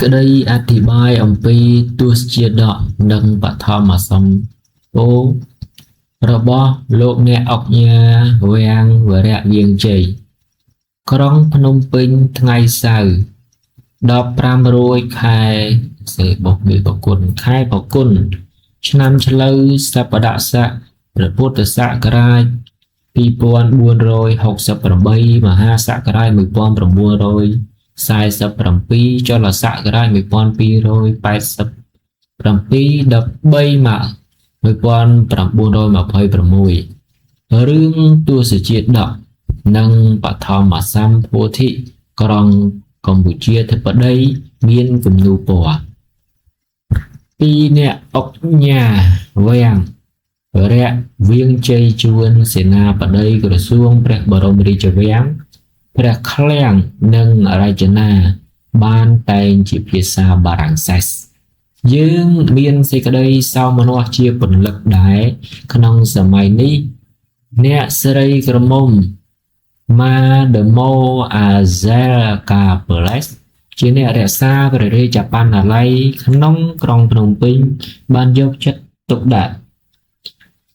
ក្តីអធិប្បាយអំពីទស្សជាដកនិងបឋមសម្ពោធរបស់លោកអ្នកអុកញ៉ាវាំងវរៈវៀងជ័យក្រុងភ្នំពេញថ្ងៃសៅរ៍15រោចខែសេបុកមេបគុណខែបគុណឆ្នាំឆ្លូវសប្បដស័កព្រះពុទ្ធសករាជ2468មហាសករាជ1947ចលសករាជ1287 13មក1926រឿងទស្សជាតិដកនិងបឋមសម្ពោធិក្រុងកម្ពុជាធិបតីមានគំនូរពណ៌ពីរអ្នកអុកញ៉ាវាំងរៈវៀងជ័យជួនសេនាបតីក្រសួងព្រះបរមរាជវាំងព្រះឃ្លាំងនិងរចនាបានតែងជាភាសាបារាំងសែសយើងមានសេចក្តីសោមនស្សជាពន្លឹកដែរក្នុងសម័យនេះអ្នកស្រីក្រមុំម៉ាដឺម៉ូអាហ្សែលកាប្លេសជាអ្នករក្សាព្រះរាជបណ្ណាល័យក្នុងក្រុងភ្នំពេញបានយកចិត្តទុកដាក់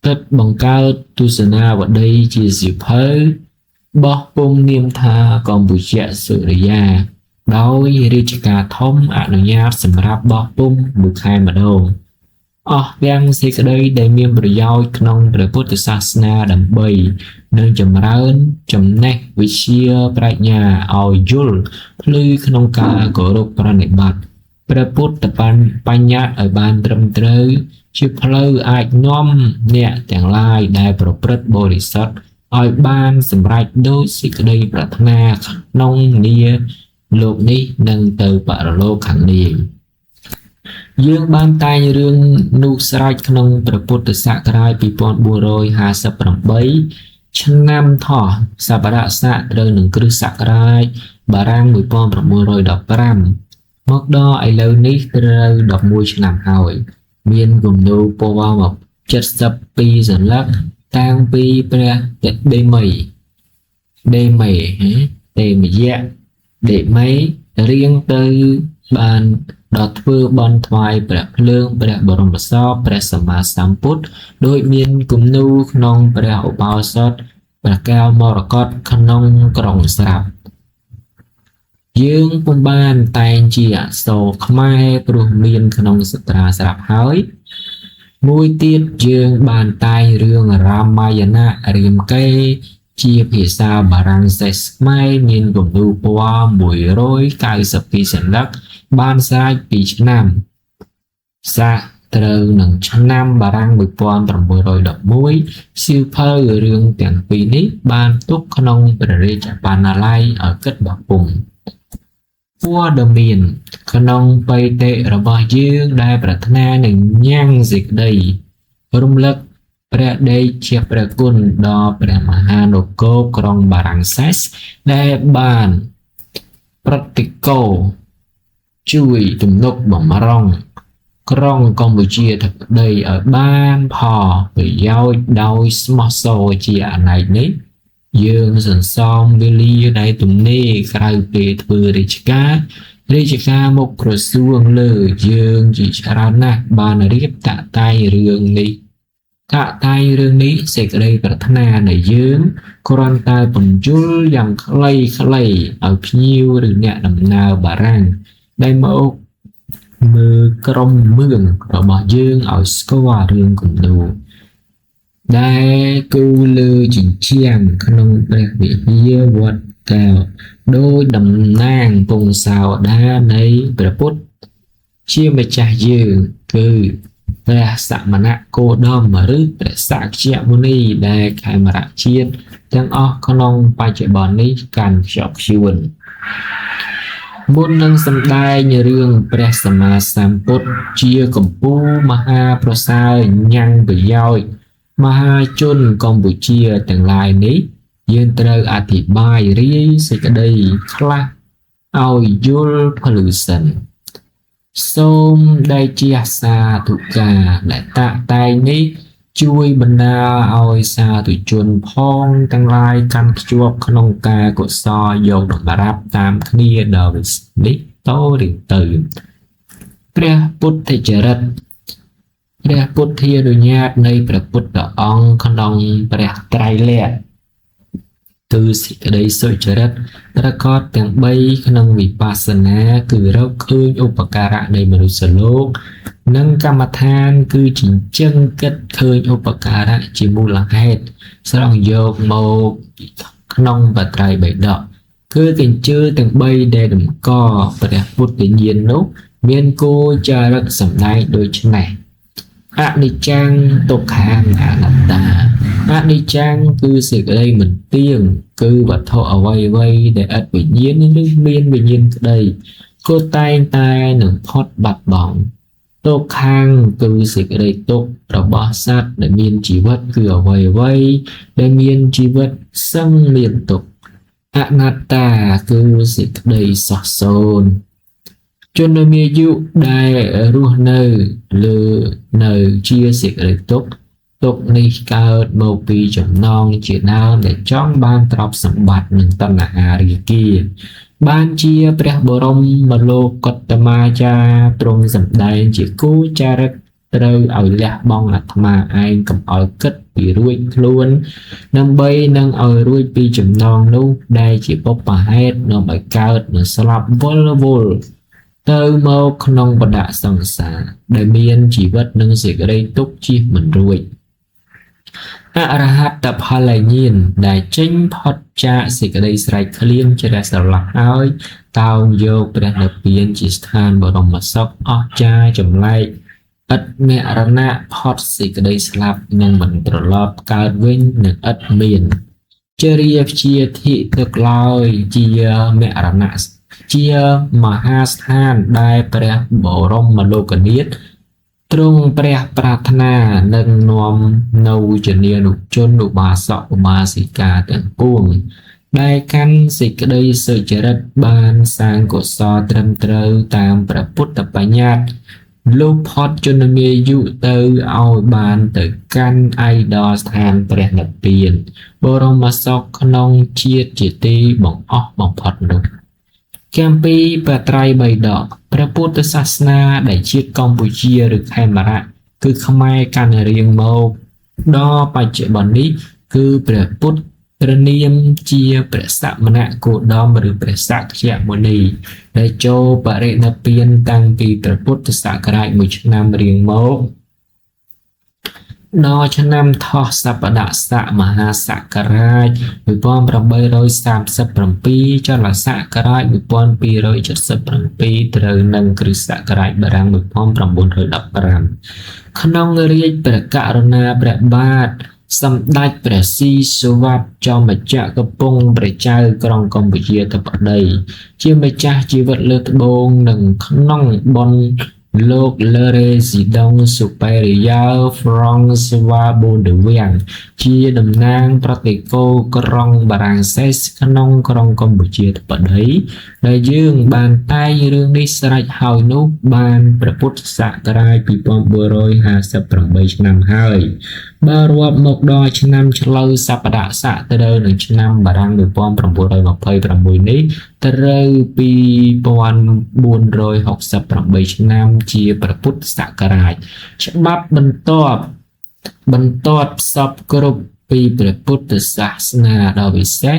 គិតបង្កើតទស្សនាវដ្តីជាសៀវភៅបោះពុម្ពនាមថាកម្ពុជាសុរិយាដោយរាជការធំអនុញ្ញាតសម្រាប់បោះពុម្ពមួយខែម្ដងអស់ទាំងសេចក្តីដែលមានប្រយោជន៍ក្នុងព្រះពុទ្ធសាសនាដើម្បីនឹងចម្រើនចំណេះវិជ្ជាប្រាជ្ញាឲ្យយល់ភ្លឺក្នុងការគោរពប្រណិប័តព្រះពុទ្ធបញ្ញត្តិឲ្យបានត្រឹមត្រូវជាផ្លូវអាចនាំអ្នកទាំងឡាយដែលប្រព្រឹត្តបរិសុទ្ធឲ្យបានសម្រេចដោយសេចក្តីប្រាថ្នាក្នុងនាលោកនេះនិងទៅបរលោកខាងនាយយើងបានតែងរឿងនោះស្រេចក្នុងព្រះពុទ្ធសករាជ2458ឆ្នាំថោះសប្បដស័កត្រូវនឹងគ្រិស្តសករាជបារាំង1915មកដល់ឥឡូវនេះត្រូវ11ឆ្នាំហើយមានគំនូរពណ៌មក72សន្លឹកតាំងពីព្រះដេមីរៀងទៅបានដល់ធ្វើបន់ថ្វាយព្រះភ្លើងព្រះបរមសពព្រះសម្មាសម្ពុទ្ធដោយមានគំនូរក្នុងព្រះឧបោសថព្រះកែវមរកតក្នុងក្រុងស្រាប់យើងពុំបានតែងជាអក្សរខ្មែរព្រោះមានក្នុងសត្រាស្រាប់ហើយមួយទៀតយើងបានតែងរឿងរាមាយណៈរាមកេរ្តិ៍ជាភាសាបារាំងសែសខ្មែរមានគំនូរពណ៌192សន្លឹកបានស្រេច2ឆ្នាំសាត្រូវនឹងឆ្នាំបារាំង1911សៀវភៅរឿងទាំងពីរនេះបានទុកក្នុងព្រះរាជបណ្ណាល័យឲ្យគិតបោះពុម្ពព័ត៌មានក្នុងបេតិរបស់យើងដែលប្រាថ្នានឹងញ៉ាំងសេចក្តីរំលឹកព្រះដេចជាព្រះគុណដល់ព្រះមហានគរក្រុងបារាំងសែសដែលបានប្រតិកោជួយទំនុកបំរុងក្រុងកម្ពុជាធិបតីឲ្យបានផលប្រយោជន៍ដោយស្មោះសរជាអនេកនេះយើងសន្សំវេលាដែលទំនេរក្រៅពេលធ្វើរាជការមុខក្រសួងលើយើងជាច្រើនណាស់បានរៀបតាក់តែងរឿងនេះសេចក្តីប្រាថ្នានៃយើងគ្រាន់តែបញ្យល់យ៉ាងខ្លីៗឲ្យភ្ញៀវឬអ្នកដំណើរបារាំងដែលមកមើលក្រុមមឿងរបស់យើងឲ្យស្គាល់រឿងគំនូរដែលគូលើជញ្ជាំងក្នុងព្រះវិហារវត្តកែវដោយតំណាងពងសោដានៃព្រះពុទ្ធជាម្ចាស់យើងគឺព្រះសមណគោតមឬព្រះសក្យមុនីដែលខេមរៈជាតិទាំងអស់ក្នុងបច្ចុប្បន្ននេះកាន់ខ្ជាប់ខ្ជួនមុននឹងសម្ដែងរឿងព្រះសម្មាសម្ពុទ្ធជាកម្ពូលមហាប្រសើរញ៉ាំងប្រយោជន៍មហាជនកម្ពុជាទាំងឡាយនេះយើងត្រូវអធិប្បាយរាយសេចក្តីខ្លះឲ្យយល់ភ្លឺសិនសូមដែលជាសាធុការដែលតាក់តែងនេះ ជួយបណ្ដាលឲ្យសាធុជនផងទាំងឡាយកាន់ភ្ជាប់ក្នុងការកុសលយកតម្រាប់តាមគ្នាដល់វិនិច្ឆ័យរៀងទៅព្រះពុទ្ធចរិតព្រះពុទ្ធានុញ្ញាតនៃព្រះពុទ្ធអង្គក្នុងព្រះត្រៃលក្ខណ៍គឺសេចក្តីសុចរិតប្រកបទាំង3ក្នុងវិបស្សនាគឺរកឃើញឧបការៈនៃមនុស្សលោកនិងកម្មដ្ឋានគឺចិញ្ចឹងគិតឃើញឧបការៈជាមូលហេតុស្រង់យកមកក្នុងបត្រៃបិដកគឺកញ្ជើទាំង3ដែលតម្កព្រះពុទ្ធញ្ញាណនោះមានគោចរិតសម្ដែងដូចនេះអនិច្ចំទុក្ខំអនត្តាអនិច្ចំគឺសេចក្តីមិនទៀងគឺវត្ថុអ្វីដែលឥតវិញ្ញាណឬមានវិញ្ញាណក្តីក៏តែងតែនឹងផុតបាត់បង់ទុក្ខំគឺសេចក្តីទុក្ខរបស់សត្វដែលមានជីវិតគឺអ្វីដែលមានជីវិតសឹងមានទុក្ខអនត្តាគឺសេចក្តីសោះសូន្យជនមានអាយុដែលរស់នៅលើនៅជាសេចក្តីទុក្ខនេះកើតមកពីចំណងជាដើមដែលចង់បានទ្រព្យសម្បត្តិនិងតណ្ហារាគីបានជាព្រះបរមលោកតមាចារ្យទ្រង់សម្ដែងជាគូចារិកត្រូវឲ្យលះបង់អាត្មាឯងកុំឲ្យគិតពីរួចខ្លួនដើម្បីនឹងឲ្យរួចពីចំណងនោះដែលជាបុព្វហេតុនាំឲ្យកើតនិងស្លាប់វល់ទៅមកក្នុងបដសង្សារដែលមានជីវិតនិងសេចក្តីទុក្ខជៀសមិនរួចអរហត្តផលញ្ញាណដែលចេញផុតចាកសេចក្តីស្រេកឃ្លានជ្រះស្រឡះហើយតោងយកព្រះនិព្វានជាស្ថានបរមសុខអស្ចារ្យចម្លែកឥតមរណៈផុតសេចក្តីស្លាប់និងមិនត្រឡប់កើតវិញនឹងឥតមានជារាព្យាធិទឹកឡើយជាមរណៈជាមហាស្ថានដែលព្រះបរមលោកនាថទ្រង់ព្រះប្រាថ្នានឹងនាំនៅជានានុជនឧបាសកឧបាសិកាទាំងពួងដែលកាន់សេចក្តីសុចរិតបានសាងកុសលត្រឹមត្រូវតាមព្រះពុទ្ធបញ្ញត្តិលោកផុតជនមានអាយុទៅឲ្យបានទៅកាន់ឯកស្ថានព្រះនិព្វានបរមសុខក្នុងជាតិជាទីបង្អស់បំផុតនោះគម្ពីរបត្រៃបិដកព្រះពុទ្ធសាសនាដែលជាតិកម្ពុជាឬខេមរៈគឺខ្មែរកាន់រៀងមកដល់បច្ចុប្បន្ននេះគឺព្រះពុទ្ធព្រះនាមជាព្រះសមណគោតមឬព្រះសក្យមុនីដែលចូលបរិនិព្វានតាំងពីព្រះពុទ្ធសករាជ1ឆ្នាំរៀងមកដល់ឆ្នាំថោះសប្បដស័កមហាសករាជ1837ចលសករាជ1277ត្រូវនឹងគ្រិស្តសករាជបារាំង1915ក្នុងរាជព្រះករុណាព្រះបាទសម្ដេចព្រះស៊ីសុវត្ថិចោមចក្រកំពុងព្រះចៅក្រុងកម្ពុជាធិបតីជាម្ចាស់ជីវិតលើត្បូងនិងក្នុងបុណ្យលោក Le Résident Supérieur François Baudouin ជាតំណាងប្រតិគោក្រុងបារាំងសេសក្នុងក្រុងកម្ពុជាធិបតីដែលយើងបានតែងរឿងនេះស្រេចហើយនោះបានព្រះពុទ្ធសករាជ2458ឆ្នាំហើយបើរាប់មកដល់ឆ្នាំឆ្លូវសប្បដស័កទៅដល់នឹងឆ្នាំបារាំង1926នេះត្រូវ2468ឆ្នាំជាព្រះពុទ្ធសករាជច្បាប់បន្ទាត់ផ្សព្វគ្រប់ពីព្រះពុទ្ធសាសនាដ៏វិសេស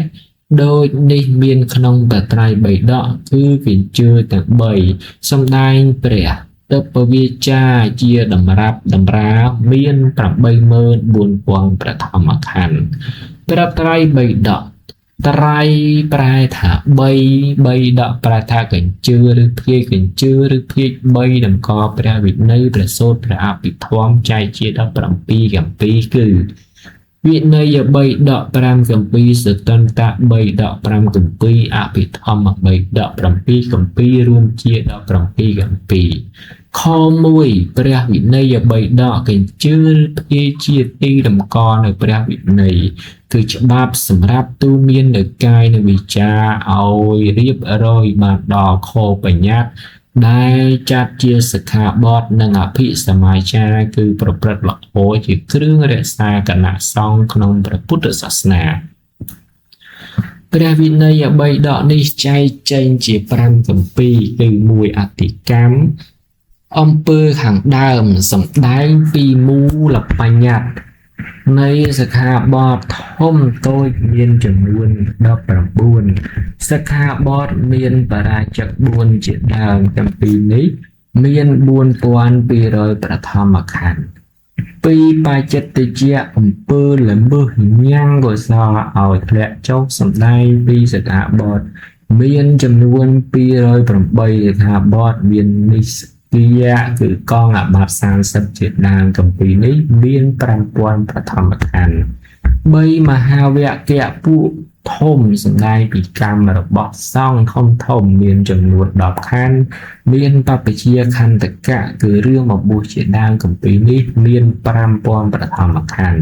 ដូចនេះមានក្នុងបត្រៃបិដកគឺវិញ្ជើទាំង3សម្ដែងព្រះទពវាចាជាតម្រាប់តម្រាមាន84000ព្រះធម្មខណ្ឌព្រះត្រៃបិដកត្រៃប្រែថា3ដកប្រែថាកញ្ជើឬភាគកញ្ជើឬភាគ3តម្កល់ព្រះវិន័យព្រះសូត្រព្រះអភិធម្មចែកជា17គម្ពីរគឺវិន័យ3ដក5គម្ពីរសតន្តៈ3ដក5គម្ពីរអភិធម្ម3ដក7គម្ពីររួមជា17គម្ពីរខ1ព្រះវិន័យ3ដកកញ្ជើភាគជាទីតម្កល់នៅព្រះវិន័យគឺច្បាប់សម្រាប់ទូមាននៅកាយនៅវិចារឲ្យរៀបរយបានដល់ខបញ្ញត្តិ ដែលចាត់ជាសិក្ខាបទនិងអភិសមាចារគឺប្រព្រឹត្តល្អជាគ្រឿងរក្សាគណៈសង្ឃក្នុងព្រះពុទ្ធសាសនាព្រះវិន័យបិដកនេះចែកចែងជា5គម្ពីរគឺ1អតិកម្មអំពើខាងដើមសម្ដែងពីមូលបញ្ញត្តិនៃសិក្ខាបទធំតូចមានចំនួន19សិក្ខាបទមានបរាជិក4ជាដើមគម្ពីរនេះមាន4200ប្រធមខណ្ឌពីបច្ចិតជាអំពើល្មើសញ៉ាំងកុសលឲ្យធ្លាក់ចុះសម្ដែងពីសិក្ខាបទមានចំនួន208សិក្ខាបទមាននិស្សកិយៈគឺកងអាបត្តិ30ជាដើមគម្ពីរនេះមាន5000ប្រធមខណ្ឌ3មហាវគ្គពួកធំសម្ដែងពីកម្មរបស់សង្ឃធំមានចំនួន10ខណ្ឌមានបព្វជិខន្តកៈគឺរឿងបបួសជាដើមគម្ពីរនេះមាន5000ប្រធមខណ្ឌ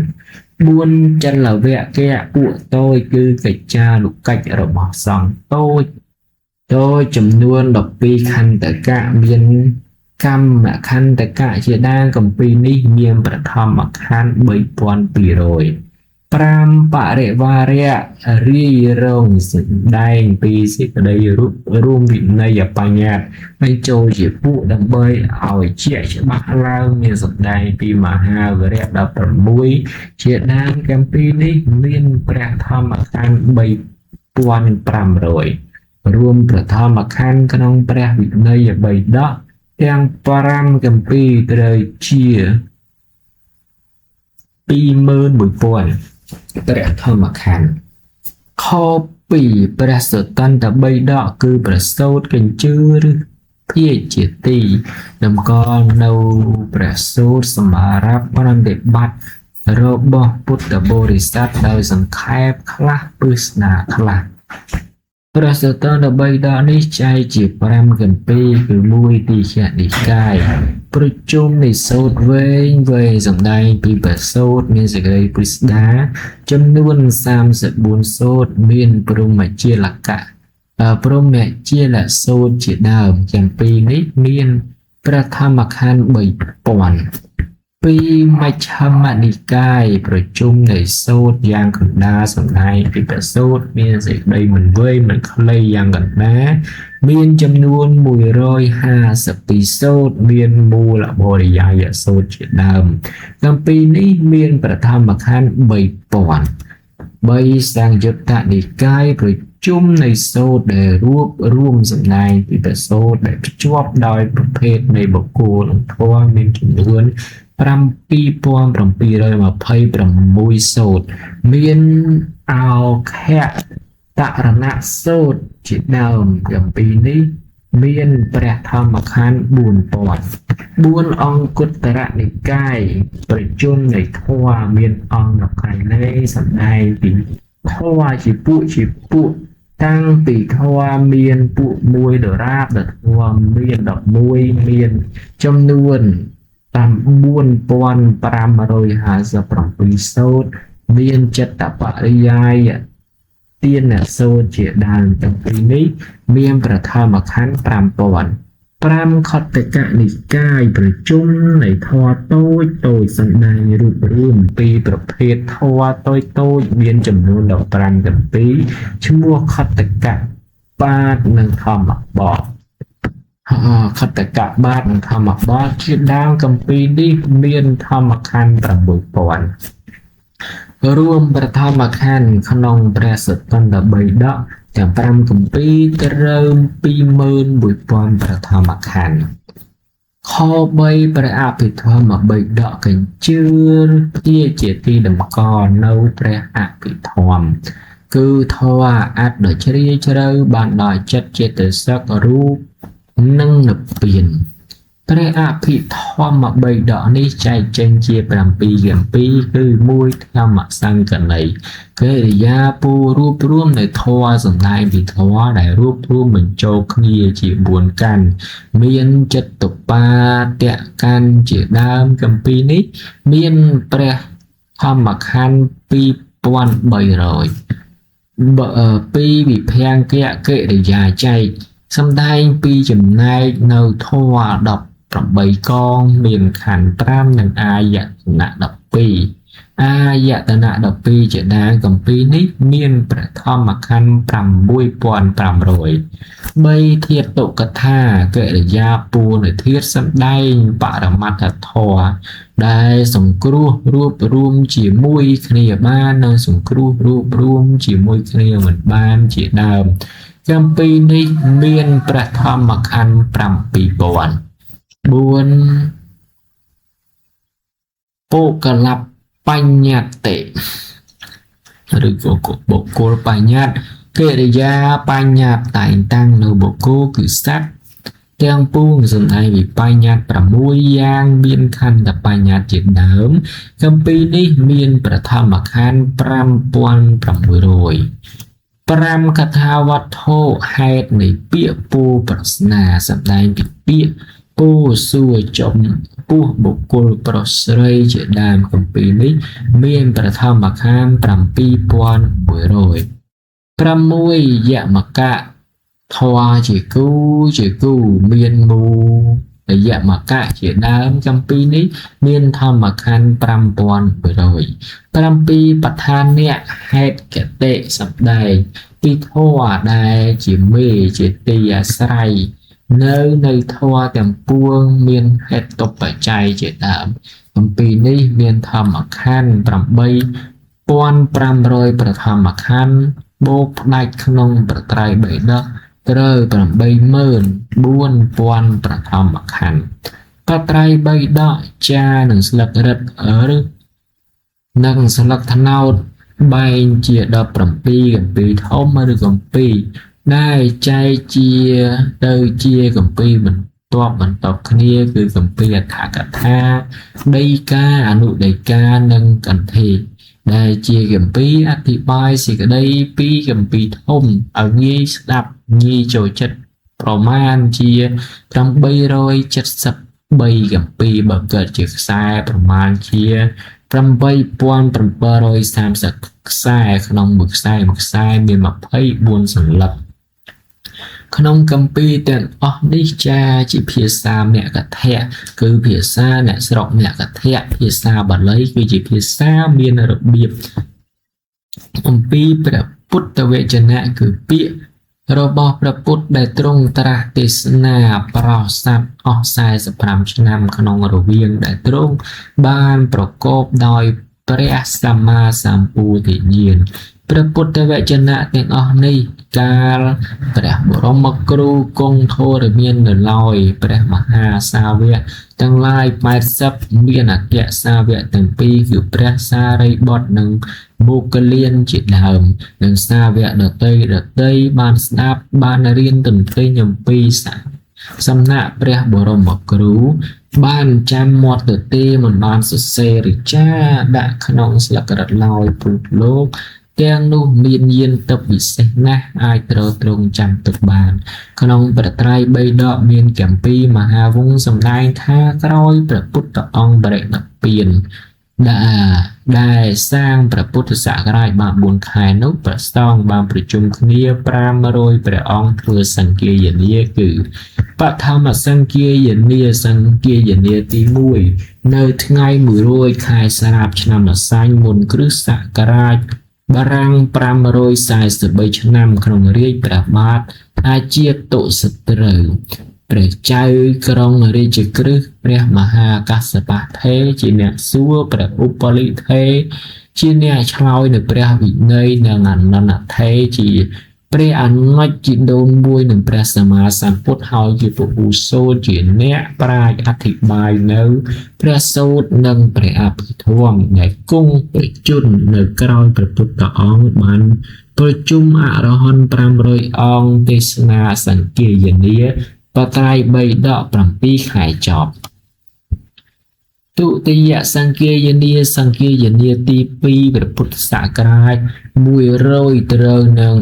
4ចលវគ្គពួកតូចគឺកិច្ចានុកិច្ចរបស់សង្ឃតូចចំនួន12ខន្តកៈមានកម្មខន្តកៈជាដើមគម្ពីរនេះមានប្រធមខណ្ឌ3200 5បរិវារៈរាយរងសម្ដែងពីសេចក្តីរួមវិន័យបញ្ញត្តិបញ្ចូលជាពួកដើម្បីឲ្យជាក់ច្បាស់ឡើងមានសម្ដែងពីមហាវរៈ16ជាដើមគម្ពីរនេះមានព្រះធម្មខណ្ឌ3500រួមព្រះធម្មខណ្ឌក្នុងព្រះវិន័យបិដកទាំង5គម្ពីរត្រូវជា21000ព្រះធម្មខណ្ឌខ2ព្រះសតន្តបិដកគឺប្រសូតកញ្ជើឬភាជជាទីតម្កល់នៅព្រះសូត្រសម្រាប់ប្រតិបត្តិរបស់ពុទ្ធបរិស័ទដោយសង្ខេបខ្លះពឹស្ដាខ្លះព្រះសតន្តបិដកនេះចែកជា5គម្ពីរគឺ1ទីឃនិកាយប្រជុំនៃសូត្រវែងសម្ដែងពីព្រះសូត្រមានសេចក្តីពិស្ដារចំនួន34សូត្រមានព្រហ្មជាលកៈព្រហ្មជាលសូត្រជាដើមគម្ពីរនេះមានព្រះធម្មខណ្ឌ3000ពីមជ្ឈមនិកាយប្រជុំនៃសូត្រយ៉ាងកណ្ដាលសម្ដែងពីព្រះសូត្រមានសេចក្តីមិនវែងមិនខ្លីយ៉ាងកណ្ដាលមានចំនួន152សូត្រមានមូលបរិយាយសូត្រជាដើមគម្ពីរនេះមានព្រះធម្មខណ្ឌ3000 3សង្យុត្តនិកាយប្រជុំនៃសូត្រដែលរួមសម្ដែងពីព្រះសូត្រដែលភ្ជាប់ដោយប្រភេទនៃបុគ្គលនិងធម៌មានចំនួន2726សូត្រមានអោខតរណសូត្រជាដើមគម្ពីរនេះមានព្រះធម្មខណ្ឌ4000 4អង្គុត្តរនិកាយប្រជុំនៃធម៌មានអង្គកៃលេសម្ដែងពីធម៌ជាពួកតាំងពីធម៌មានពួក1ដរាបដល់ធម៌មាន11មានចំនួន4557សូត្រមានចិត្តបរិយាយទានសូត្រជាដើមទាំងពីរនេះមានប្រធមខណ្ឌ5000 5ខត្តកនិកាយប្រជុំនៃធម៌តូចសម្ដែងរូបរាងពីប្រភេទធម៌តូចមានចំនួន15គម្ពីរឈ្មោះខត្តកបាតនិងធម្មបទខត្តកបាតនិងធម្មបទជាដើមគម្ពីរនេះមានធម្មខណ្ឌ6000រួមប្រធមខណ្ឌក្នុងព្រះសតន្តបិដកទាំង5គម្ពីរត្រូវ21000ប្រធមខណ្ឌខ3ព្រះអភិធម្មបិដកកញ្ជើភាជាទីតម្កល់នៅព្រះអភិធម្មគឺធម៌អត្តដ៏ជ្រាលជ្រៅបានដល់ចិត្តចេតសិករូបនិងនិព្វានព្រះអភិធម្មបិដកនេះចែកចេញជា7គម្ពីរគឺ1ធម្មសង្កន័យកិរិយាពូរួបរួមនៅធម៌សម្ដែងពីធម៌ដែលរួបរួមបញ្ចូលគ្នាជា4កាន់មានចិត្តបាទៈកាន់ជាដើមគម្ពីរនេះមានព្រះធម្មខណ្ឌ2300ពីវិភាំងកិរិយាចែក សំដែងពីចំណែកនៅធម៌18កងមានខណ្ឌ5និងអាយតនៈ12អាយតនៈ12ជាដានគម្ពីរនេះមានព្រះធម្មខណ្ឌ6500 3ធាតុកថាកិរិយាពួរនៃធាតុសម្ដែងបរមត្ថធម៌ដែលសង្គ្រោះរួបរួមជាមួយគ្នាបាននិងសង្គ្រោះរួបរួមជាមួយគ្នាមិនបានជាដើមគម្ពីរនេះមានព្រះធម្មខណ្ឌ7000 4បុគ្គលបញ្ញត្តិឬក៏បុគ្គលបញ្ញត្តិកិរិយាបញ្ញត្តិតែងតាំងនៅបុគ្គលគឺសត្វទាំងពួងសម្ដែងវិបញ្ញត្តិ6យ៉ាងមានខណ្ឌបញ្ញត្តិជាដើមគម្ពីរនេះមានព្រះធម្មខណ្ឌ5600 5កថាវត្ថុហេតុនៃពាក្យពោលប្រស្នាសម្ដែងពីពាក្យពោលសួរចំពោះបុគ្គលប្រុសស្រីជាដើមគម្ពីរនេះមានព្រះធម្មខណ្ឌ7100 6យមកៈធម៌ជាគូមានមូលយមកៈជាដើមគម្ពីរនេះមានធម្មខណ្ឌ5100 7បឋានៈហេតុកតិសម្ដែងពីធម៌ដែលជាមេជាទីអាស្រ័យនៅធម៌ទាំងពួងមានហេតុបច្ច័យជាដើមគម្ពីរនេះមានធម្មខណ្ឌ8500 ប្រធម្មខណ្ឌបូកផ្ដាច់ក្នុងប្រត្រៃបិដកត្រូវ 84000 ប្រធម្មខណ្ឌប្រត្រៃបិដកចានឹងស្លឹករឹតឬនិងស្លឹកត្នោតបែងជា17គម្ពីរធំឬគម្ពីរដែលចែកជាទៅជាគម្ពីរបន្តគ្នាគឺគម្ពីរអដ្ឋកថាដីកាអនុដីកានិងកន្ធេដែលជាគម្ពីរអធិប្បាយសេចក្តីពីគម្ពីរធំឲ្យងាយស្ដាប់ងាយចូលចិត្តប្រមាណជា873គម្ពីរបើកើតជាខ្សែប្រមាណជា8730ខ្សែក្នុងមួយខ្សែមាន24សន្លឹកក្នុងគម្ពីរទាំងអស់នេះចាជាភាសាមគ្គធៈគឺភាសាអ្នកស្រុកមគ្គធៈភាសាបាលីគឺជាភាសាមានរបៀបអំពីព្រះពុទ្ធវចនៈគឺពាក្យរបស់ព្រះពុទ្ធដែលទ្រង់ត្រាស់ទេសនាប្រោសសត្វអស់45ឆ្នាំក្នុងរវាងដែលទ្រង់បានប្រកបដោយព្រះសម្មាសម្ពុទ្ធញ្ញាណព្រះពុទ្ធវចនៈទាំងអស់នេះកាលព្រះបរមគ្រូគង់ធរមាននៅឡើយព្រះមហាសាវកទាំងឡាយ80មានអគ្គសាវកទាំងពីរគឺព្រះសារីបុត្រនិងមុគលានជាដើមនិងសាវកដទៃបានស្ដាប់បានរៀនទន្ទ្រានអំពីសំណាក់ព្រះបរមគ្រូបានចាំមាត់ទទេមិនបានសរសេរឬចាដាក់ក្នុងស្លឹករឹតឡើយព្រោះលោកទាំងនោះមានយានទឹកវិសេសណាស់អាចទ្រង់ចាំទុកបានក្នុងព្រះត្រៃបិដកមានគម្ពីរមហាវង្សសម្ដែងថាក្រោយព្រះពុទ្ធអង្គបរិនិព្វានដែលសាងព្រះពុទ្ធសករាជបាន4ខែនោះព្រះសង្ឃបានប្រជុំគ្នា500ព្រះអង្គធ្វើសង្គាយនាគឺបឋមសង្គាយនាទី1នៅថ្ងៃ100ខែស្រាបឆ្នាំអសាញ់មុនគ្រិស្តសករាជបារាំង543ឆ្នាំក្នុងរាជ្យព្រះបាទអាជាតុសត្រូវព្រះចៅក្រុងរាជក្រឹសព្រះមហាកស្សបៈថេរជាអ្នកសួរព្រះឧបលិថេរជាអ្នកឆ្លើយនៅព្រះវិន័យនិងអនន្តថេរជាព្រះអនុជជីដូនមួយនឹងព្រះសម្មាសម្ពុទ្ធហើយជាពពុសូតជាអ្នកប្រាជ្ញអធិប្បាយនៅព្រះសូត្រនិងព្រះអភិធម្មដែលគង់ប្រជជននៅក្រោយព្រះពុទ្ធអង្គបានប្រជុំអរហន្ត500អង្គទេសនាសង្គាយនាបត្រៃបិដក7ខែចប់ទុតិយសង្គាយនាទី2ព្រះពុទ្ធសករាជ100ត្រូវនឹង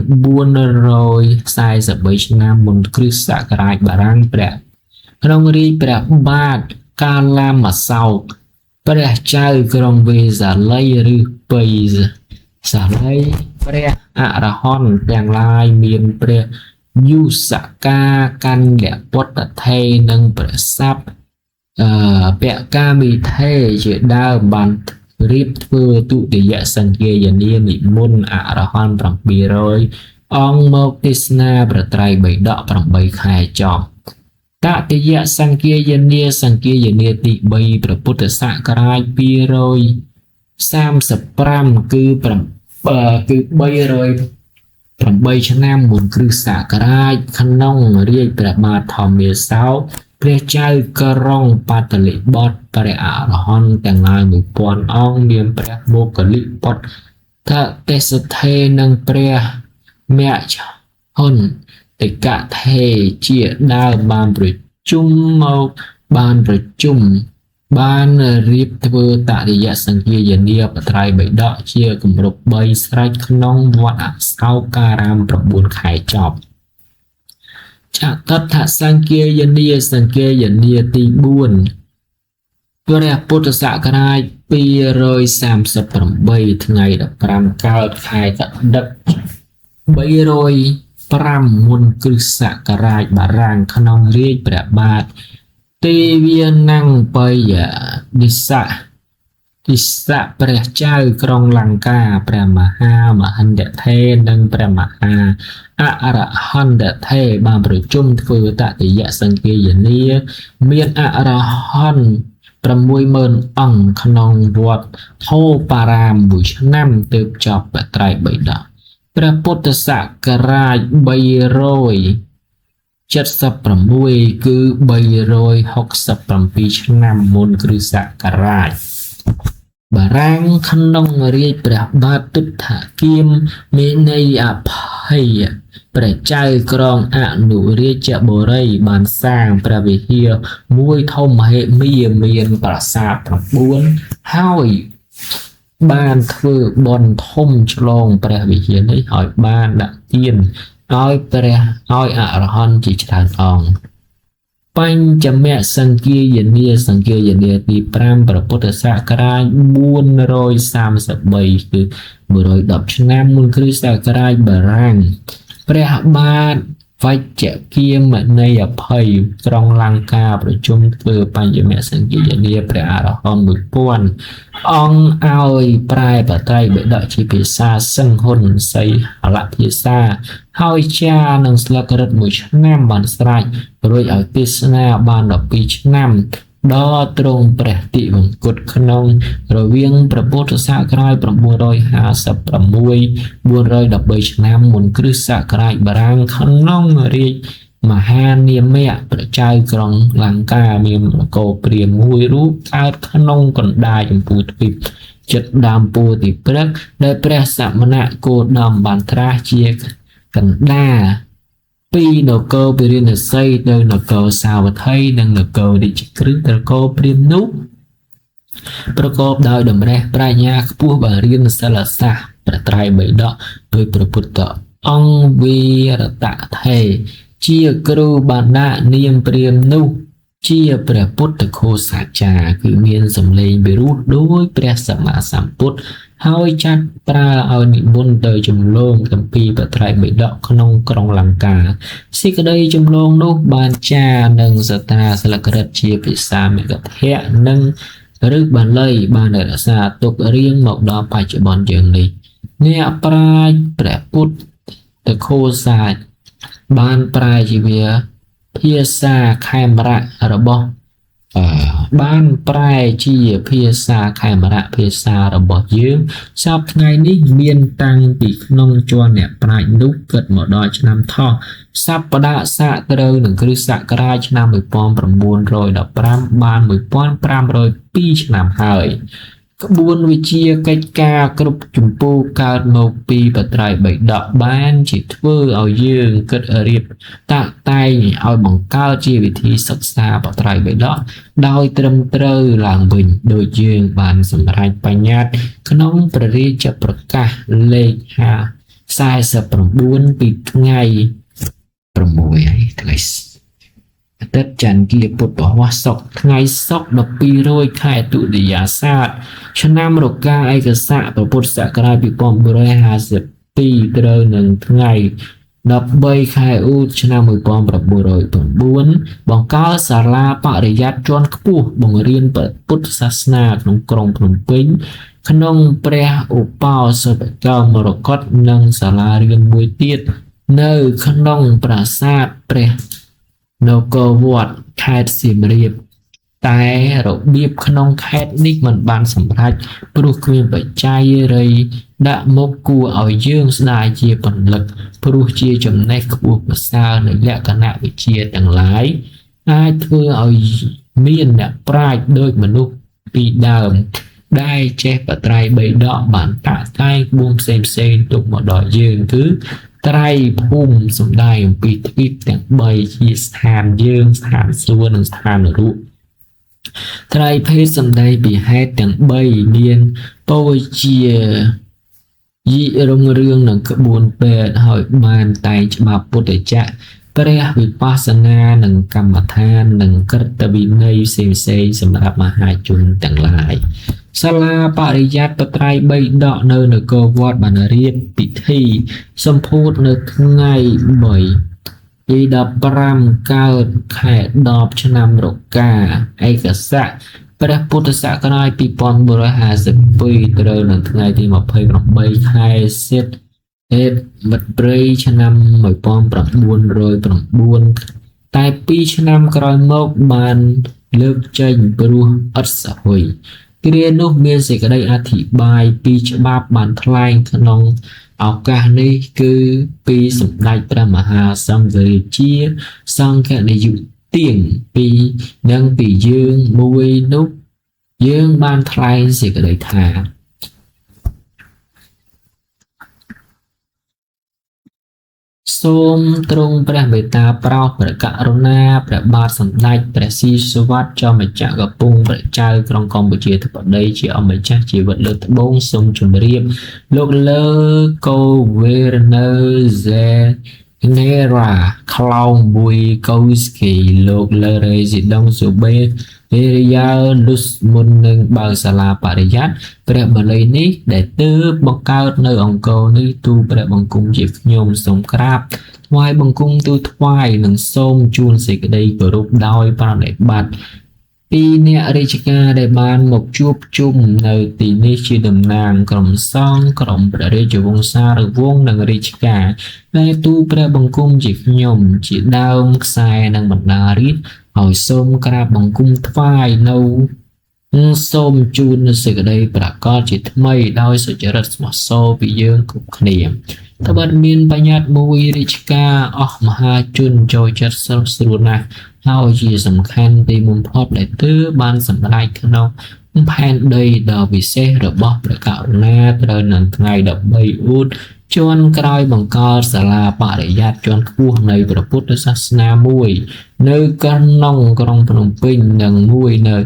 443ឆ្នាំមុនគ្រិស្តសករាជបារាំងព្រះក្នុងរាជព្រះបាទកាឡាមសោកព្រះចៅក្រុងវេសាល័យឬបៃសាល័យព្រះអរហន្តទាំងឡាយមានព្រះ យុសកាកាន់លពុទ្ធថេនិងប្រស័ព្ទពកាមិថេជាដើមបានរៀបធ្វើទុតិយសង្គាយនានិមន្តអរហន្ត700អង្គមកទេសនាប្រត្រៃបិដក8ខែចប់តតិយសង្គាយនាទី3ព្រះពុទ្ធសករាជ235គឺ308ឆ្នាំមុនគ្រិស្តសករាជក្នុងរាជព្រះបាទធម្មាសោកព្រះចៅក្រុងបាតលិបុត្រព្រះអរហន្តទាំងឡាយ1000អង្គមានព្រះមោគលិបុត្រថទេសថេនិងព្រះមជ្ឈហុនតិកថេជាដើមបានប្រជុំបានរៀបធ្វើតតិយសង្គាយនាបត្រៃបិដកជាគម្រប់3ស្រេចក្នុងវត្តអសោការាម9ខែចប់ចតថសង្គាយនាទី4ព្រះពុទ្ធសករាជ238ថ្ងៃ15កើតខែកដឹក305មុនគ្រិស្តសករាជបារាំងក្នុងរាជព្រះបាទទេវានំបយនិស័កព្រះចៅក្រុងលង្កាព្រះមហាមហន្តថេនិងព្រះមហាអរហន្តថេបានប្រជុំធ្វើតតិយសង្គាយនាមានអរហន្ត60000អង្គក្នុងវត្តធោបារាមមួយឆ្នាំទើបចប់បត្រៃបិដកព្រះពុទ្ធសករាជ376គឺ367ឆ្នាំមុនគ្រិស្តសករាជបារាំងក្នុងរាជព្រះបាទទុដ្ឋគៀមមេនីអភ័យព្រះចៅក្រុងអនុរាជបុរីបានសាងព្រះវិហារមួយធំមហិមាមានប្រាសាទ9ហើយបានធ្វើបុណ្យធំឆ្លងព្រះវិហារនេះឲ្យបានដាក់ទានឲ្យអរហន្តជាច្រើនអង្គបញ្ចមសង្គាយនាទី5ព្រះពុទ្ធសករាជ433គឺ110ឆ្នាំមុនគ្រិស្តសករាជបារាំងព្រះបាទវជ្ជគាមនៃអភ័យក្រុងលង្កាប្រជុំធ្វើបញ្ចមសង្គាយនាព្រះអរហន្ត1000អង្គឲ្យប្រែបត្រៃបិដកជាភាសាសិង្ហុនសីហលភាសាហើយចានឹងស្លឹករឹត1ឆ្នាំបានស្រេចរួចឲ្យទេសនាបាន12ឆ្នាំដល់ទ្រង់ព្រះតិវង្គតក្នុងរវាងព្រះពុទ្ធសករាជ956 413ឆ្នាំមុនគ្រិស្តសករាជបារាំងក្នុងរាជមហានាមៈព្រះចៅក្រុងលង្កាមាននគរព្រាហ្មណ៍មួយរូបកើតក្នុងកណ្ដាលចម្ពោះទ្វីបចិត្តដើមពោធិព្រឹក្សដែលព្រះសមណគោតមបានត្រាស់ជាកណ្ដាលពីនគរពារាណសីទៅនគរសាវត្ថីនិងនគររាជក្រឹត្យនគរព្រាហ្មណ៍នោះប្រកបដោយតម្រេះប្រាជ្ញាខ្ពស់បានរៀនសិលសាស្ត្រព្រះត្រៃបិដកដោយព្រះពុទ្ធអង្គវីរតថេជាគ្រូបានដាក់នាមព្រាហ្មណ៍នោះជាព្រះពុទ្ធឃោសាចារ្យគឺមានសម្លេងពិរោះដោយព្រះសម្មាសម្ពុទ្ធហើយចាត់ប្រើឲ្យនិមន្តទៅចម្លងគម្ពីរបត្រៃបិដកក្នុងក្រុងលង្កាសេចក្តីចម្លងនោះបានចារនិងសត្រាស្លឹករឹតជាភាសាមេគធៈនិងឬបាលីបានរក្សាទុករៀងមកដល់បច្ចុប្បន្នយើងនេះអ្នកប្រាជ្ញព្រះពុទ្ធឃោសាបានប្រែជាភាសាខេមរៈរបស់បានប្រែជាភាសាខេមរៈភាសារបស់យើងសពថ្ងៃនេះមានតាំងពីក្នុងជាន់អ្នកប្រាជ្ញនោះគិតមកដល់ឆ្នាំថោះសប្តាហ៍ស័កត្រូវនឹងគ្រិស្តសករាជឆ្នាំ1915បាន1502ឆ្នាំហើយក្បួនវិជាកិច្ចការគ្រប់ចម្ពោះកើតមកពីបត្រៃបិដកបានជាធ្វើឲ្យយើងគិតរៀបតាក់តែងឲ្យបង្កើតជាវិធីសិក្សាបត្រៃបិដកដោយត្រឹមត្រូវឡើងវិញដោយយើងបានសម្រេចបញ្ញត្តិក្នុងព្រះរាជប្រកាសលេខ49ពីថ្ងៃ6ថ្ងៃអាទិត្យច័ន្ទគីពុទ្ធវស្សុកថ្ងៃសុក្រ1200ខែទុតិយាសាទឆ្នាំរកាឯកស័កពុទ្ធសករាជ2552ត្រូវនឹងថ្ងៃ 13 ខែឧសឆ្នាំ 1909 បង្កើតសាលាបរិយាត្តិជាន់ខ្ពស់បង្រៀនពុទ្ធសាសនាក្នុងក្រុងភ្នំពេញក្នុងព្រះឧបោសថកម្មមរកតនិងសាលារៀនមួយទៀតនៅក្នុងប្រាសាទព្រះនគរវត្តខេត្តសៀមរាបតែរបៀបក្នុងខេត្តនេះមិនបានសម្រេចព្រោះគ្មានបច្ច័យរៃដាក់មកគួរឲ្យយើងស្ដាយជាពលិកព្រោះជាចំណេះខ្ពស់ប្រសើរនៃលក្ខណៈវិជ្ជាទាំងឡាយអាចធ្វើឲ្យមានអ្នកប្រាជ្ញដូចមនុស្សពីដើមដែលចេះបត្រៃបីដកបានតាក់តែងក្បួនផ្សេងទុកមកដល់យើងគឺត្រៃភូមិសំដែងអំពីទ្វីបទាំង3ជាស្ថានយើងស្ថានសួគ៌និងស្ថាននរកត្រៃភេទសំដែងពីហេតុទាំង3មានពវជាយិរុងរឿងនិងក្បួនពេទ្យហើយបានតែងច្បាប់ពុទ្ធចក្រព្រះវិបស្សនានិងកម្មដ្ឋាននិងក្រតវិន័យផ្សេងសម្រាប់មហាជនទាំងឡាយសាលាបរិយាត្តិបត្រៃបីដកនៅនគរវត្តបានរៀបពិធីសម្ពោធនៅថ្ងៃ3 ទី15កើតខែ10ឆ្នាំរកាឯកស័កព្រះពុទ្ធសករាជ2152ត្រូវនៅថ្ងៃទី28ខែសីមិត្តព្រៃឆ្នាំ1909តែ2ឆ្នាំក្រោយមកបានលើកចេញព្រោះឥតសហុយគ្រានោះមានសេចក្តីអធិប្បាយពីច្បាប់បានថ្លែងក្នុងឱកាសនេះគឺពីសម្ដេចព្រះមហាសង្ឃរាជាសង្ឃនាយកទៀងពីនិងពីយើងមួយនោះយើងបានថ្លែងសេចក្តីថាសូមទ្រង់ព្រះមេត្តាប្រោសព្រះករុណាព្រះបាទសម្ដេចព្រះស៊ីសុវត្ថិចោមចក្រកំពុងព្រះចៅក្រុងកម្ពុជាធិបតីជាអម្ចាស់ជីវិតលើត្បូងសូមជម្រាបលោកលើកូវេរណឺហ្សេនេរ៉ាក្លោងបុយកូស្គីលោកលើរេស៊ីដុងសូបេវិរិយាលុសមុននឹងបើកសាលាបរិយាត្តិព្រះបាលីនេះដែលទើបបង្កើតនៅអង្គរនេះទូលព្រះបង្គំជាខ្ញុំសូមក្រាបថ្វាយបង្គំទូលថ្វាយនិងសូមជូនសេចក្តីគោរពដោយប្រណិប័តពីអ្នករាជការដែលបានមកជួបជុំនៅទីនេះជាតំណាងក្រុមសង្ឃក្រុមព្រះរាជវង្សានុវង្សនិងរាជការដែលទូលព្រះបង្គំជាខ្ញុំជាដើមខ្សែនិងបណ្ដារាជហើយសូមក្រាបបង្គំថ្វាយនៅសូមជូននូវសេចក្តីប្រកាសជាថ្មីដោយសុចរិតស្មោះសរពីយើងគ្រប់គ្នាត្បិតមានបញ្ញត្តិមួយរាជការអស់មហាជនចូលចិត្តស្រួលណាស់ហើយជាសំខាន់ទីបំផុតដែលទើបបានសម្រេចក្នុងផែនដីដ៏វិសេសរបស់ព្រះករុណាត្រូវនៅថ្ងៃ13ឧសជាន់ក្រោយបង្កើតសាលាបរិយាត្តិជាន់ខ្ពស់នៃព្រះពុទ្ធសាសនាមួយនៅក្នុងក្រុងភ្នំពេញនិងមួយនៅ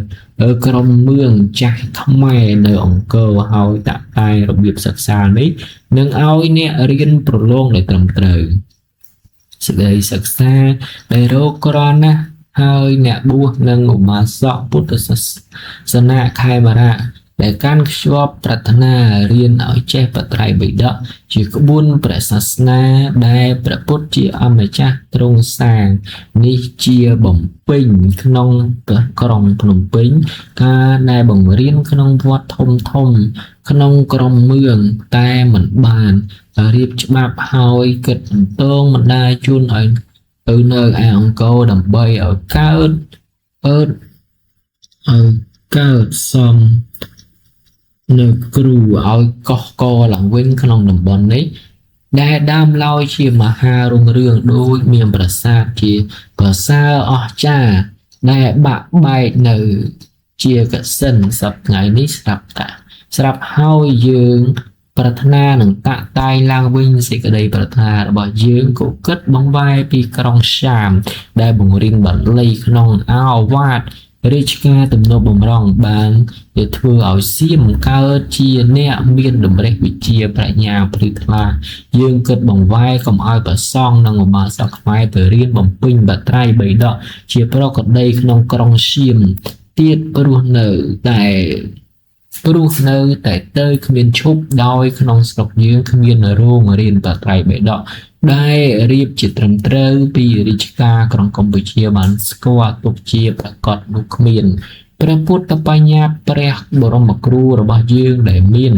ក្រុមមឿងចាស់ខ្មែរនៅអង្គរហើយតាក់តែងរបៀបសិក្សានេះនឹងឲ្យអ្នករៀនប្រឡងដោយត្រឹមត្រូវសេចក្តីសិក្សាដែលរកក្រណាស់ហើយអ្នកបួសនិងឧបាសកពុទ្ធសាសនាខេមរៈដែលកាន់ខ្ជាប់ប្រាថ្នារៀនឲ្យចេះបត្រៃបិដកជាក្បួនព្រះសាសនាដែលព្រះពុទ្ធជាអម្ចាស់ទ្រង់សាងនេះជាបំពេញក្នុងក្រុងភ្នំពេញការដែលបង្រៀនក្នុងវត្តធំក្នុងក្រុងមឿងតែមិនបានរៀបច្បាប់ហើយគិតបន្តមិនដែរជូនឲ្យទៅនៅឯអង្គរដើម្បីឲ្យកើតសំនៅគ្រូឲ្យកោះកឡើងវិញក្នុងតំបន់នេះដែលដើមឡើយជាមហារុងរឿងដូចមានប្រាសាទជាប្រសើរអស្ចារ្យដែលបាក់បែកនៅជាកសិនសប្តាហ៍នេះស្រាប់ហើយយើងប្រាថ្នានឹងតាក់តែងឡើងវិញសេចក្តីប្រាថ្នារបស់យើងក៏គិតបង្វែរពីក្រុងសាមដែលបង្រៀនបាលីក្នុងឱវាទរាជការទំនប់បំរុងបានដែលធ្វើឲ្យសៀមកើតជាអ្នកមានតម្រេះវិជ្ជាប្រាជ្ញាព្រឺថ្លាយើងគិតបង្វែរកុំឲ្យប្រសង់និងឧបាសកខ្មែរទៅរៀនបំពេញបត្រៃបិដកជាប្រកដីក្នុងក្រុងសៀមទៀតព្រោះនៅតែទៅគ្មានឈប់ដោយក្នុងស្រុកយើងគ្មានរោងរៀនបត្រៃបិដក ได้រៀបជាត្រឹមត្រូវពីរាជការក្រុងកម្ពុជាបានស្គាល់ទុកជាប្រកបនោះគ្មានព្រះពុទ្ធបញ្ញត្តិព្រះបរមគ្រូរបស់យើងដែលមាន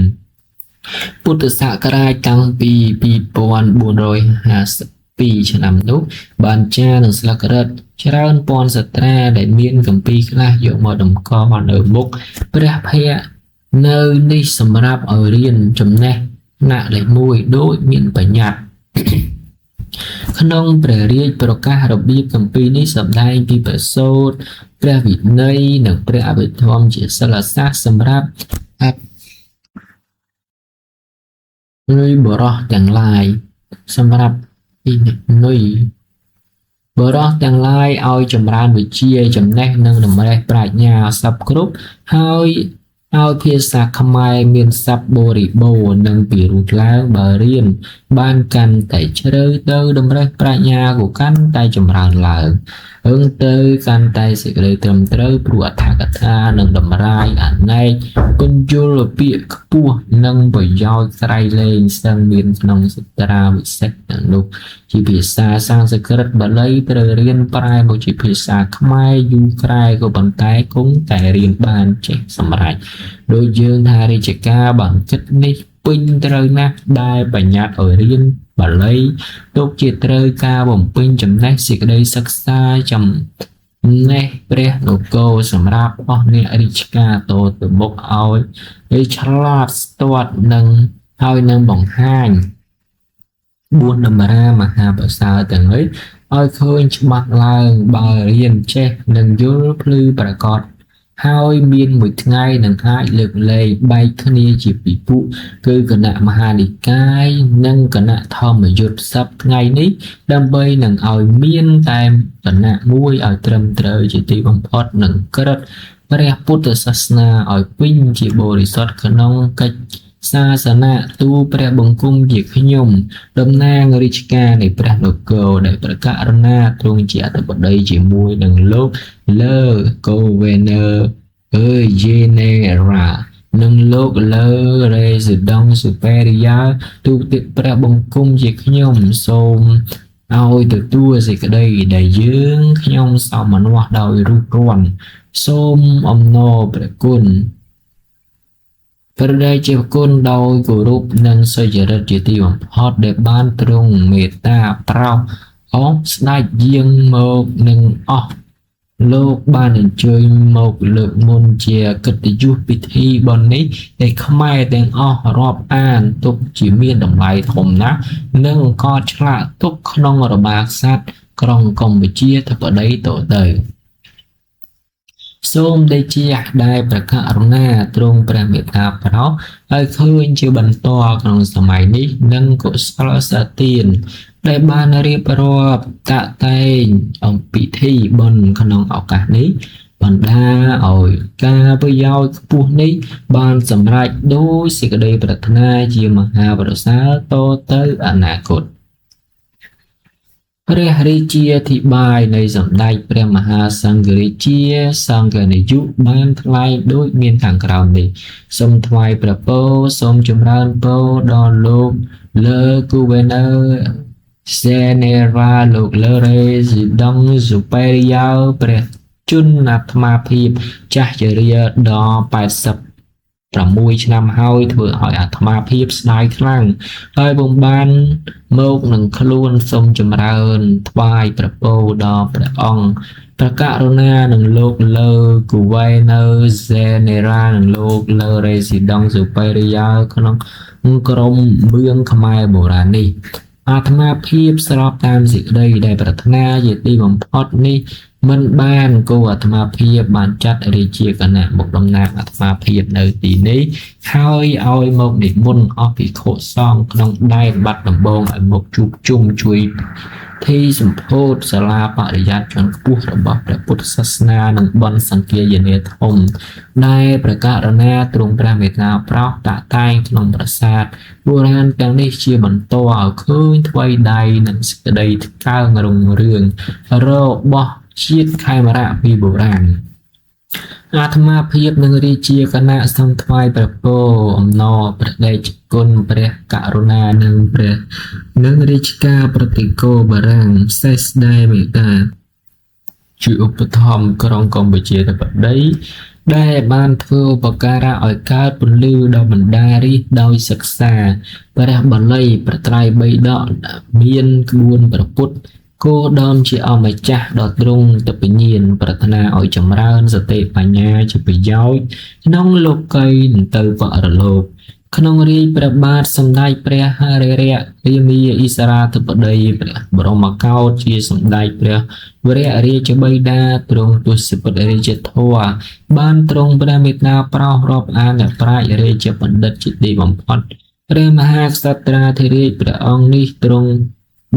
ពុទ្ធសករាជតាំងពី2452ឆ្នាំនោះបានចារនឹងស្លឹករឹតច្រើនពាន់សត្រាដែលមានគម្ពីរខ្លះយកមកតម្កល់នៅមុខព្រះភ័ក្ត្រនៅនេះសម្រាប់ឲ្យរៀនចំណេះថ្នាក់លេខ1ដូចមានបញ្ញត្តិក្នុងព្រះរាជប្រកាសរបៀបគម្ពីរនេះសម្ដែងពីប្រសូតព្រះវិន័យនិងព្រះអភិធម្មជាសិលសាស្ត្រសម្រាប់នុយបរោះទាំងឡាយសម្រាប់នុយបរោះទាំងឡាយឲ្យចម្រើនវិជ្ជាចំណេះនិងតម្រេះប្រាជ្ញាសពគ្រប់ហើយឲ្យភាសាខ្មែរមានស័ព្ទបរិបូរណ៍និងពិរុទ្ធឡើងបើរៀនបានកាន់តែជ្រៅទៅតម្រេះប្រាជ្ញាក៏កាន់តែចម្រើនឡើងទៅកាន់តែសេចក្តីត្រឹមត្រូវព្រោះអត្ថកថានិងតម្រាយអនេកពន្យល់ពាក្យខ្ពស់និងប្រយោជន៍ក្រៃលែងស្ទឹងមានក្នុងសត្រាវិសេសទាំងនោះជាភាសាសំស្ក្រឹតបាលីត្រូវរៀនប្រែមកជាភាសាខ្មែរយូរក្រែក៏ប៉ុន្តែគង់តែរៀនបានចេះសម្រេចដោយយើងថារាជការបានគិតនេះពេញត្រូវណាស់ដែលបញ្ញត្តិឲ្យរៀនបាលីទុកជាត្រូវការបំពេញចំណេះសេចក្តីសិក្សាចំណេះព្រះនគរសម្រាប់អស់អ្នករាជការតទៅមុខឲ្យឆ្លាតស្ទាត់នឹងហើយនឹងបង្ហាញ4តម្រាមហាប្រសើរទាំងនេះឲ្យឃើញច្បាស់ឡើងបើរៀនចេះនឹងយល់ភ្លឺប្រកបហើយមានមួយថ្ងៃនឹងអាចលើកលែងបែកគ្នាជាពីរពួកគឺគណៈមហានិកាយនិងគណៈធម្មយុត្តិស័ព្ទថ្ងៃនេះដើម្បីនឹងឲ្យមានតែគណៈមួយឲ្យត្រឹមត្រូវជាទីបំផុតនឹងក្រឹតព្រះពុទ្ធសាសនាឲ្យពេញជាបរិសុទ្ធក្នុងកិច្ចសាសនាទូព្រះបង្គំជាខ្ញុំតំណាងរាជការនៃព្រះនគរដែលប្រកាសរណាទ្រង់ជាអធិបតីជាមួយនឹងលោកលើកូវេន័រយេណេរ៉ានិងលោកលើរេស៊ីដង់ស៊ូប៉េរីយ៉ាទូទឹកព្រះបង្គំជាខ្ញុំសូមឲ្យទទួលសេចក្តីដែលយើងខ្ញុំសោមនស្សដោយរូបរាន់សូមអំណរព្រះគុណព្រះដេចគុណដោយគោរពនិងសុចរិតជាទីបំផុតដែលបានទ្រង់មេត្តាប្រោសអស់ស្ដេចយាងមកនឹងអស់លោកបានអញ្ជើញមកលើកមុនជាកិត្តិយសពិធីបុណ្យនេះដែលខ្មែរទាំងអស់រាប់អានទុកជាមានតម្លៃធំណាស់និងក៏ឆ្លាក់ទុកក្នុងរបាក្សត្រក្រុងកម្ពុជាធិបតីតទៅសូមដេជាដែលប្រកាសរណាទ្រង់ព្រះមេត្តាប្រោសឲ្យឃើញជាបន្តក្នុងសម័យនេះនិងកុសលសាទានដែលបានរៀបរាប់តាក់តែងអំពីពិធីបុណ្យក្នុងឱកាសនេះបណ្ដាឲ្យការប្រយោជន៍ខ្ពស់នេះបានសម្រេចដោយសេចក្តីប្រាថ្នាជាមហាប្រសើរតទៅអនាគតព្រះរាជាធិបាយនៃសម្ដេចព្រះមហាសង្ឃរាជាសង្ឃនាយុបានថ្លែងដូចមានខាងក្រោមនេះសូមថ្វាយព្រះពរសូមចម្រើនពរដល់លោកលើគូវេន័រសេនេរ៉ាលោកលើរេស៊ីដង់ស៊ូប៉េរីយ៉ាព្រះជន្មអាត្មាភាពចាស់ជរាដល់86ឆ្នាំហើយធ្វើឲ្យអាត្មាភាពស្ដាយខ្លាំងហើយបំបានមកនឹងខ្លួនសូមចម្រើនថ្វាយព្រះពរដល់ព្រះអង្គប្រករុណានឹងលោកលើគូវេន័រសេនេរ៉ានិងលោកលើរេស៊ីដង់ស៊ូប៉េរីយ៉ាក្នុងក្រមមឿងខ្មែរបុរាណនេះអាត្មាភាពស្របតាមសេចក្តីដែលប្រាថ្នាជាទីបំផុតនេះមិនបានគោអាត្មាភាពបានចាត់រាជាគណៈមកតំណាងអាត្មាភាពនៅទីនេះហើយឲ្យមកនិមន្តអស់ភិក្ខុសង្ឃក្នុងដែនបាត់ដំបងឲ្យមកជួបជុំជួយធីសម្ពោធសាលាបរិយ័តជាន់ខ្ពស់របស់ព្រះពុទ្ធសាសនានិងបនសង្គាយនាធំដែលប្រកាសរណាទ្រង់ព្រះមេត្តាប្រោសតាក់តែងក្នុងប្រាសាទបុរាណទាំងនេះជាបន្តឲ្យឃើញថ្វីដៃនិងសេចក្តីកើងរុងរឿងរបស់ជាតិខេមរៈពីបុរាណ អាត្មាភាពនឹងរាជាគណៈសង្ឃថ្វាយព្រះពរអំណរព្រះដេចគុណព្រះករុណានិងរាជការប្រតិគោបារាំងសេះស្ដែមេត្តាជួយឧបត្ថម្ភក្រុងកម្ពុជាធិបតីដែលបានធ្វើឧបការៈឲ្យកើតពន្លឺដល់បណ្ដារាស្ត្រដោយសិក្សាព្រះបាលីព្រះត្រៃបិដកមានក្បួនព្រះពុទ្ធគោដមជាអម្ចាស់ដ៏ទ្រង់ទៅពញាណប្រាថ្នាឲ្យចម្រើនសតិបញ្ញាជាប្រយោជន៍ក្នុងលោកីនិងទៅបរលោកក្នុងរាជព្រះបាទសម្ដេចព្រះហរិរៈរាមាអិសរាធិបតីព្រះបរមកោដ្ឋជាសម្ដេចព្រះវររាជបិតាទ្រង់ទស្សពិតរាជធម៌បានទ្រង់ព្រះមេត្តាប្រោសរាប់អានអ្នកប្រាជ្ញរាជបណ្ឌិតជាទីបំផុតព្រះមហាក្សត្រាធិរាជព្រះអង្គនេះទ្រង់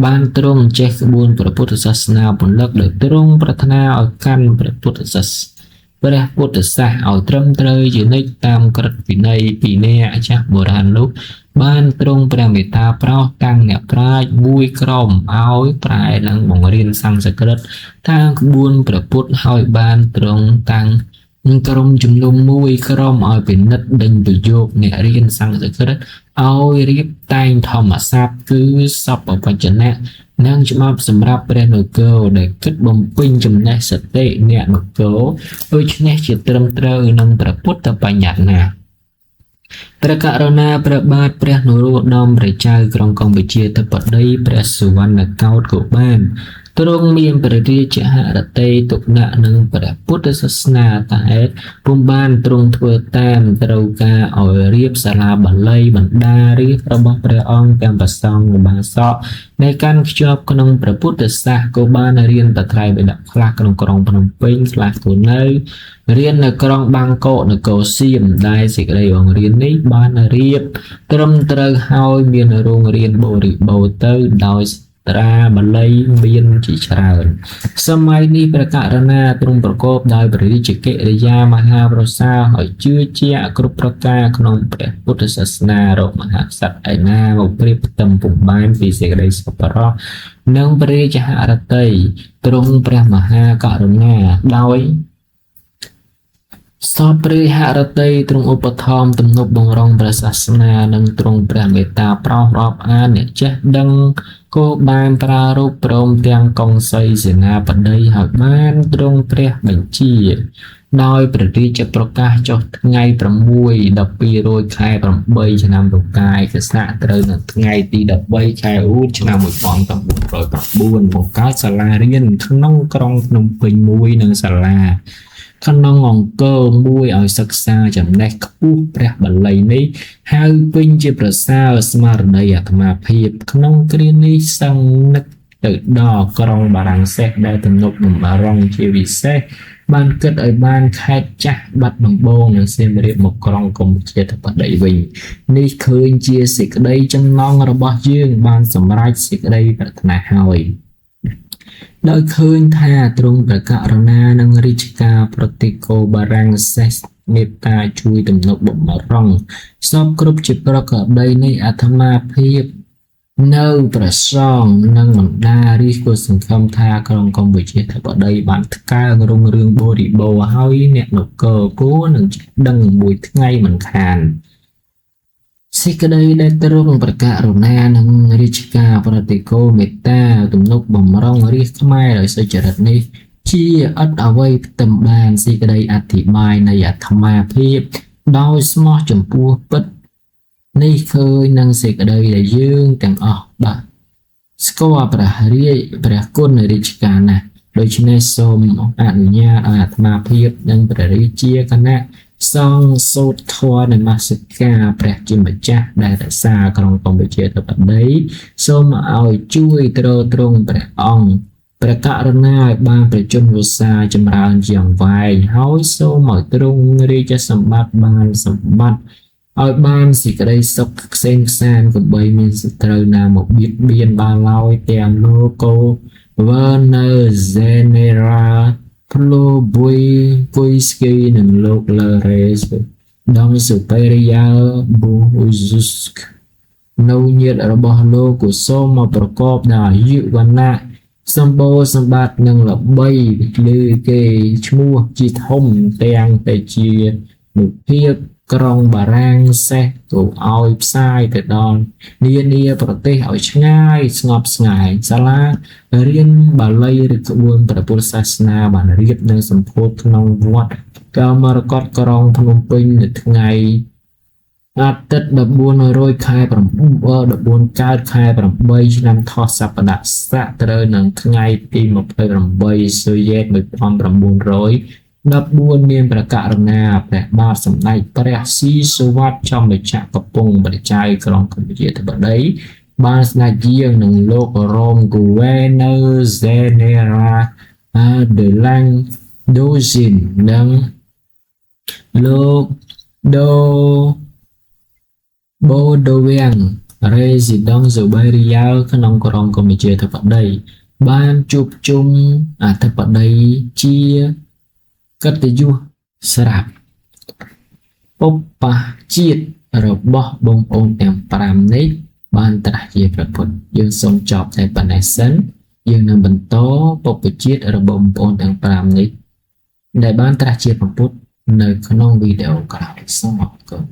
បានទ្រង់ចេះក្បួនព្រះពុទ្ធសាសនាពលិកដោយទ្រង់ប្រាថ្នាឲ្យកាន់ព្រះពុទ្ធសាសនាឲ្យត្រឹមត្រូវជានិច្ចតាមក្រឹតវិន័យពីអ្នកអាចារ្យបុរាណនោះបានទ្រង់ព្រះមេត្តាប្រោសតាំងអ្នកប្រាជ្ញមួយក្រុមឲ្យប្រែនិងបង្រៀនសំស្ក្រឹតតាមក្បួនព្រះពុទ្ធហើយបានទ្រង់តាំងក្រុមជំនុំមួយក្រុមឲ្យពិនិត្យដេញប្រយោគអ្នករៀនសំស្ក្រឹតឲ្យរៀបតែងធម្មស័ព្ទគឺសពបច្ចនៈនិងច្បាប់សម្រាប់ព្រះនគរដែលគិតបំពេញចំណេះសតិអ្នកនគរដូច្នេះជាត្រឹមត្រូវនឹងព្រះពុទ្ធបញ្ញត្តិណាព្រះករុណាព្រះបាទព្រះនរោត្តមព្រះចៅក្រុងកម្ពុជាធិបតីព្រះសុវណ្ណកោដ្ឋក៏បានទ្រង់មានព្រះរាជហឫទ័យទុកដាក់នឹងព្រះពុទ្ធសាសនាតែពុំបានទ្រង់ធ្វើតាមត្រូវការឲ្យរៀបសាលាបាលីបណ្ដារាស្ត្ររបស់ព្រះអង្គទាំងប្រសង់ឧបាសកในการខ្ជាប់ក្នុងព្រះពុទ្ធសាសនាក៏បានរៀនតត្រៃបិដកខ្លះក្នុងក្រុងភ្នំពេញខ្លះក៏នៅរៀននៅក្រុងបាងកកនគរសៀមដែលសេចក្តីបង្រៀននេះបានរៀបត្រឹមត្រូវហើយមានរោងរៀនបរិបូរណ៍ទៅដោយត្រាបាលីមានជាច្រើនសម័យនេះព្រះករុណាទ្រង់ប្រកបដោយព្រះរាជកិរិយាមហាប្រសើរហើយជឿជាក់គ្រប់ប្រការក្នុងព្រះពុទ្ធសាសនារកមហាក្សត្រឯណាមកព្រៀបផ្ទឹមពុំបានពីសេចក្តីសប្បុរសនិងព្រះរាជហឫទ័យទ្រង់ព្រះមហាករុណាដោយសពព្រះហឫទ័យទ្រង់ឧបត្ថម្ភទំនុកបម្រុងព្រះសាសនានិងទ្រង់ព្រះមេត្តាប្រោសរាប់អានអ្នកចេះដឹងក៏បានប្រារព្ធព្រមទាំងកុងសីសេនាបតីហើយបានទ្រង់ព្រះបញ្ជាដោយព្រះរាជប្រកាសចុះថ្ងៃ6 12រោចខែ8ឆ្នាំរកាយក្សត្រត្រូវនៅថ្ងៃទី13ខែឧសឆ្នាំ1909បង្កើតសាលារៀនក្នុងក្រុងភ្នំពេញមួយនិងសាលាក្នុងអង្គរមួយឲ្យសិក្សាចំណេះខ្ពស់ព្រះបាលីនេះហើយពេញជាប្រសើរស្មារតីអាត្មាភាពក្នុងគ្រានេះសឹងនឹកទៅដល់ក្រុងបារាំងសេះដែលទំនុកបំរុងជាពិសេសបានគិតឲ្យបានខេត្តចាស់បាត់ដំបងនិងសៀមរាបមកក្រុងកម្ពុជាធិបតីវិញនេះឃើញជាសេចក្តីចំណងរបស់យើងបានសម្រេចសេចក្តីប្រាថ្នាហើយដោយឃើញថាទ្រង់ព្រះករុណានិងរាជការប្រតិគោបារាំងសេះមេត្តាជួយទំនុកបំរុងសពគ្រប់ជាប្រកបដីនៃអាត្មាភាពនៅព្រះសង្ឃនិងបណ្ដារាជក៏សង្ឃឹមថាក្រុងកម្ពុជាធិបតីបានថ្កើងរុងរឿងបរិបូរណ៍ហើយអ្នកនគរគួរនឹងដឹងមួយថ្ងៃមិនខានសេចក្តីដែលទ្រង់ប្រកាសរុណានិងរាជការប្រតិគោមេត្តាទំនុកបំរុងរាជខ្មែរដោយសុចរិតនេះជាអត់អ្វីផ្ទឹមបានសេចក្តីអធិប្បាយនៃអាត្មាភាពដោយស្មោះចំពោះពិតនេះឃើញនឹងសេចក្តីដែលយើងទាំងអស់បាទស្គាល់ព្រះគុណនៃរាជការណាស់ដូច្នេះសូមអនុញ្ញាតឲ្យអាត្មាភាពនិងព្រះរាជាគណៈសង្ឃសូត្រធម៌នមស្ការព្រះជាម្ចាស់ដែលរក្សាក្រុងកម្ពុជាធិបតីសូមឲ្យជួយទ្រទ្រង់ព្រះអង្គព្រះករុណាឲ្យបានប្រជញ្ញវស្សាចម្រើនជាងវែងហើយសូមឲ្យទ្រង់រាជសម្បត្តិបានសម្បត្តិឲ្យបានសេចក្តីសុខក្សេងខ្សាន្តកុំបីមានសត្រូវណាមកបៀតបៀនបានឡើយទាំងលោកូ Werner General Plobuiski និងលោក Lares ដង Superior Buzusk នៅញាតិរបស់លោកក៏សូមមកប្រកបដោយអាយុវណ្ណៈ សម្បូរសម្បត្តិនិងល្បីលើគេឈ្មោះជាធំទាំងតែជានុភាពក្រុងបារាំងសេះទៅឲ្យផ្សាយទៅដល់នានាប្រទេសឲ្យឆ្ងាយស្ងប់ស្ងាយសាលារៀនបាលីឬក្បួនព្រះពុទ្ធសាសនាបានរៀបនៅសម្ពោធក្នុងវត្តកោមរកតក្រុងភ្នំពេញនៅថ្ងៃអាទិត្យ14ខែ14កើតខែ8ឆ្នាំថោះសប្តាហ៍ស័កត្រូវនឹងថ្ងៃទី28សុយេត1914មានព្រះករុណាព្រះបាទសម្ដេចព្រះស៊ីសុវត្ថិចំបញ្ចក្រកំពុងបរិយាយក្រុងកម្ពុជាធិបតីបានស្ដេចយាងនឹងលោករ៉ូមគូវេនៅហ្សេនេរ៉ាដឺឡាំងដូស៊ីននិងលោកដូបូដូវៀងរេស៊ីដង់សូបេរីយ៉ាល់ក្នុងក្រុងកម្ពុជាធិបតីបានជួបជុំអធិបតីជាកិត្តិយសស្រាប់ឧបជាតិរបស់បងប្អូនទាំង5នេះបានត្រាស់ជាព្រះពុទ្ធយើងសូមចប់តែប៉ុណ្ណេះសិនយើងនឹងបន្តឧបជាតិរបស់បងប្អូនទាំង5នេះដែលបានត្រាស់ជាព្រះពុទ្ធនៅក្នុងវីដេអូក្រោយសូមអរគុណ